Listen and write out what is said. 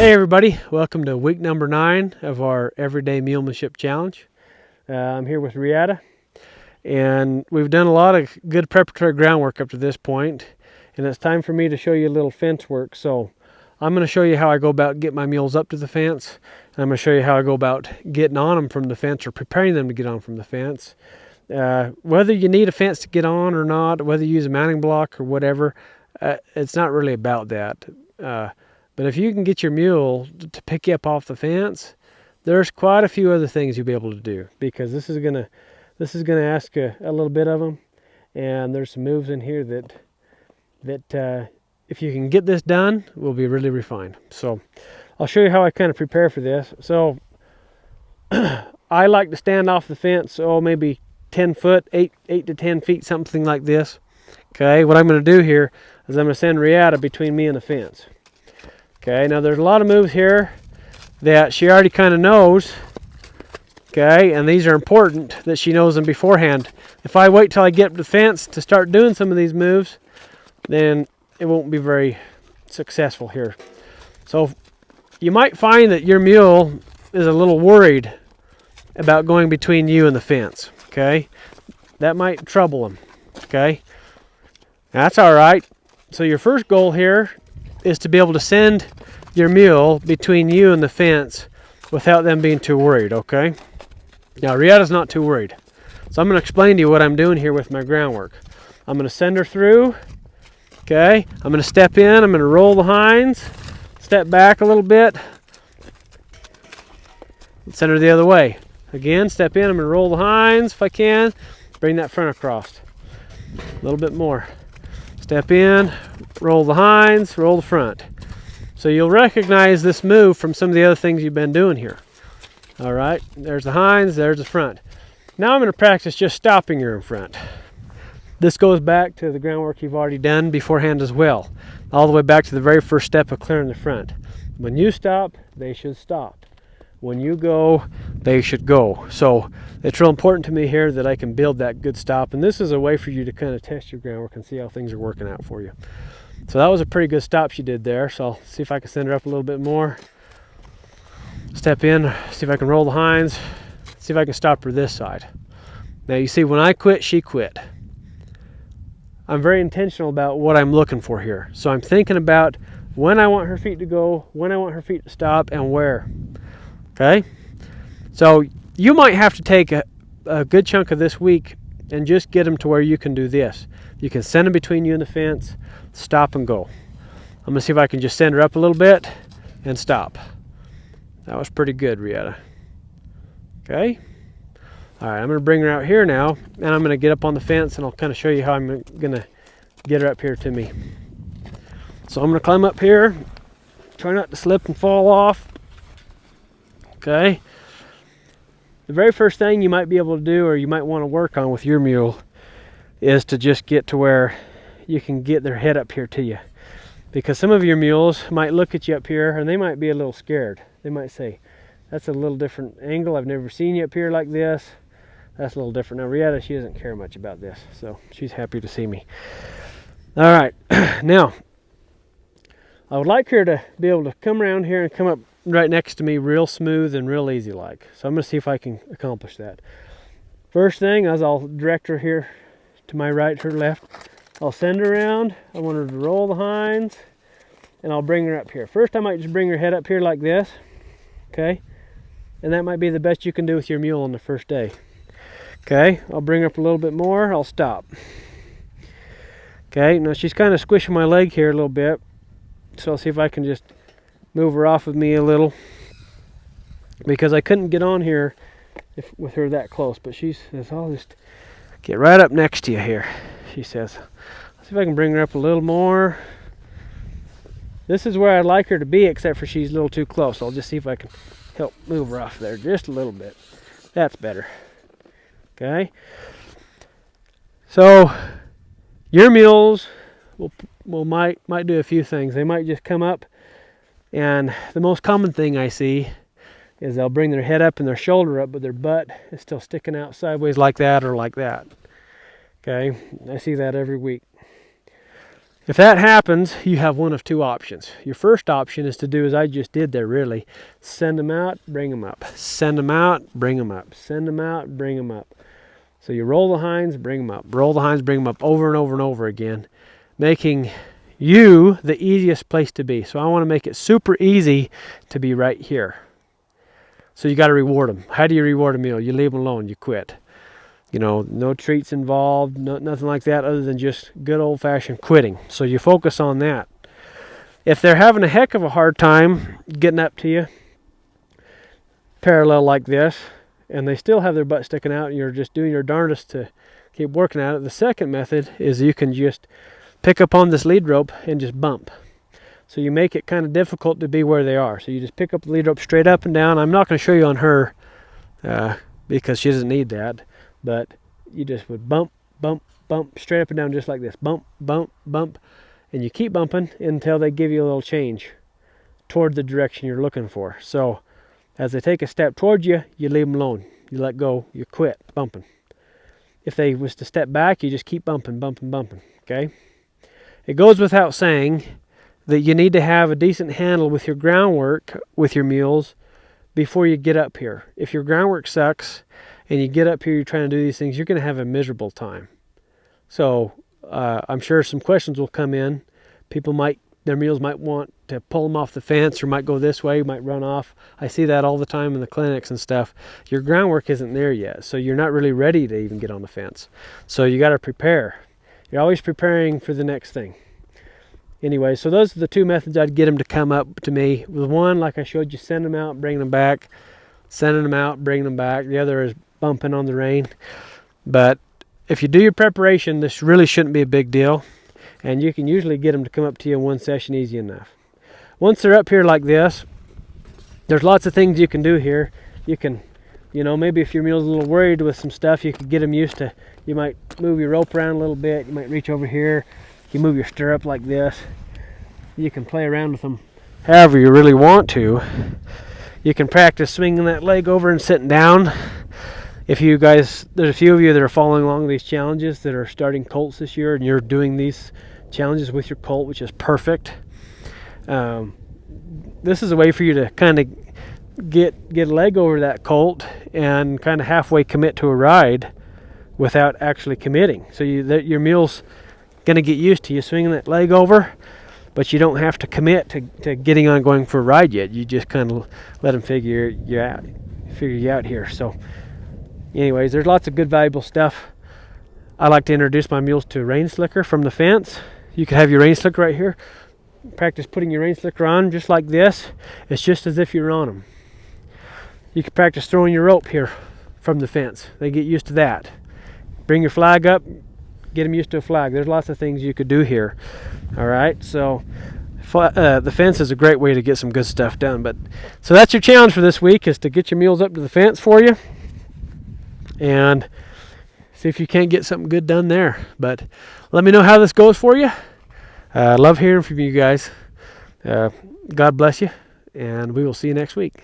Hey everybody, welcome to week number 9 of our Everyday Mulemanship Challenge. I'm here with Riata, and we've done a lot of good preparatory groundwork up to this point, and it's time for me to show you a little fence work. So I'm going to show you how I go about getting my mules up to the fence, and I'm going to show you how I go about getting on them from the fence or preparing them to get on from the fence. Whether you need a fence to get on or not, whether you use a mounting block or whatever, it's not really about that. But if you can get your mule to pick you up off the fence, there's quite a few other things you'll be able to do, because this is gonna ask a little bit of them, and there's some moves in here that if you can get this done, will be really refined. So I'll show you how I kind of prepare for this. So I like to stand off the fence, maybe 10 foot, 8 to 10 feet, something like this. Okay, what I'm going to do here is I'm going to send Riata between me and the fence. Okay, now there's a lot of moves here that she already kind of knows. Okay, and these are important that she knows them beforehand. If I wait till I get up to the fence to start doing some of these moves, then it won't be very successful here. So you might find that your mule is a little worried about going between you and the fence. Okay, that might trouble him. Okay, that's all right. So your first goal here is to be able to send your mule between you and the fence without them being too worried. Okay, now Riata's not too worried, so I'm going to explain to you what I'm doing here with my groundwork. I'm going to send her through. Okay, I'm going to step in, I'm going to roll the hinds, step back a little bit, send her the other way. Again, step in, I'm going to roll the hinds if I can, bring that front across. A little bit more. Step in, roll the hinds, roll the front. So you'll recognize this move from some of the other things you've been doing here. All right, there's the hinds, there's the front. Now I'm going to practice just stopping her in front. This goes back to the groundwork you've already done beforehand as well, all the way back to the very first step of clearing the front. When you stop, they should stop. When you go, they should go. So it's real important to me here that I can build that good stop, and this is a way for you to kind of test your groundwork and see how things are working out for you. So that was a pretty good stop she did there, so I'll see if I can send her up a little bit more. Step in, see if I can roll the hinds, see if I can stop her this side. Now you see, when I quit, she quit. I'm very intentional about what I'm looking for here. So I'm thinking about when I want her feet to go, when I want her feet to stop, and where. Okay? So you might have to take a good chunk of this week and just get them to where you can do this. You can send them between you and the fence, stop and go. I'm going to see if I can just send her up a little bit and stop. That was pretty good, Riata. Okay? All right, I'm going to bring her out here now, and I'm going to get up on the fence, and I'll kind of show you how I'm going to get her up here to me. So I'm going to climb up here, try not to slip and fall off. Okay? The very first thing you might be able to do, or you might want to work on with your mule, is to just get to where you can get their head up here to you. Because some of your mules might look at you up here, and they might be a little scared. They might say, that's a little different angle. I've never seen you up here like this. That's a little different. Now Riata, she doesn't care much about this, so she's happy to see me. All right, now I would like her to be able to come around here and come up right next to me real smooth and real easy like. So I'm going to see if I can accomplish that. First thing is I'll direct her here to my right, her left. I'll send her around. I want her to roll the hinds, and I'll bring her up here. First I might just bring her head up here like this. Okay, and that might be the best you can do with your mule on the first day. Okay, I'll bring her up a little bit more, I'll stop. Okay, now she's kind of squishing my leg here a little bit, so I'll see if I can just move her off of me a little, because I couldn't get on here with her that close, but she says, I'll just get right up next to you here, she says. Let's see if I can bring her up a little more. This is where I'd like her to be, except for she's a little too close. I'll just see if I can help move her off there just a little bit. That's better. Okay. So your mules might do a few things. They might just come up, and the most common thing I see is they'll bring their head up and their shoulder up, but their butt is still sticking out sideways like that or like that. Okay, I see that every week. If that happens, you have one of two options. Your first option is to do as I just did there, really. Send them out, bring them up. Send them out, bring them up. Send them out, bring them up. So you roll the hinds, bring them up. Roll the hinds, bring them up over and over and over again, making you the easiest place to be. So I want to make it super easy to be right here. So you got to reward them. How do you reward a mule? You leave them alone, you quit. You know, no treats involved, nothing like that other than just good old-fashioned quitting. So you focus on that. If they're having a heck of a hard time getting up to you, parallel like this, and they still have their butt sticking out and you're just doing your darndest to keep working at it, the second method is you can just pick up on this lead rope and just bump. So you make it kind of difficult to be where they are. So you just pick up the lead rope straight up and down. I'm not going to show you on her because she doesn't need that. But you just would bump, bump, bump, straight up and down just like this. Bump, bump, bump. And you keep bumping until they give you a little change toward the direction you're looking for. So as they take a step towards you, you leave them alone. You let go, you quit bumping. If they was to step back, you just keep bumping, bumping, bumping. Okay? It goes without saying that you need to have a decent handle with your groundwork with your mules before you get up here. If your groundwork sucks, and you get up here, you're trying to do these things, you're going to have a miserable time. So I'm sure some questions will come in. Their mules might want to pull them off the fence or might go this way, might run off. I see that all the time in the clinics and stuff. Your groundwork isn't there yet, so you're not really ready to even get on the fence. So you got to prepare. You're always preparing for the next thing. Anyway, so those are the two methods I'd get them to come up to me. With one, like I showed you, send them out, bring them back. Sending them out, bringing them back. The other is bumping on the rein. But if you do your preparation, this really shouldn't be a big deal. And you can usually get them to come up to you in one session easy enough. Once they're up here like this, there's lots of things you can do here. You can, maybe if your mule's a little worried with some stuff, you could get them used to, you might move your rope around a little bit. You might reach over here. You move your stirrup like this. You can play around with them however you really want to. You can practice swinging that leg over and sitting down. If you guys, there's a few of you that are following along these challenges that are starting colts this year, and you're doing these challenges with your colt, which is perfect. This is a way for you to kind of get a leg over that colt and kind of halfway commit to a ride without actually committing. So your mule's going to get used to you swinging that leg over, but you don't have to commit to getting on going for a ride yet. You just kind of let them figure you out here. So anyways, there's lots of good valuable stuff. I like to introduce my mules to a rein slicker from the fence. You can have your rein slicker right here. Practice putting your rein slicker on just like this. It's just as if you're on them. You can practice throwing your rope here from the fence. They get used to that. Bring your flag up, get them used to a flag. There's lots of things you could do here. All right, so the fence is a great way to get some good stuff done. So that's your challenge for this week, is to get your mules up to the fence for you and see if you can't get something good done there. But let me know how this goes for you. I love hearing from you guys. God bless you, and we will see you next week.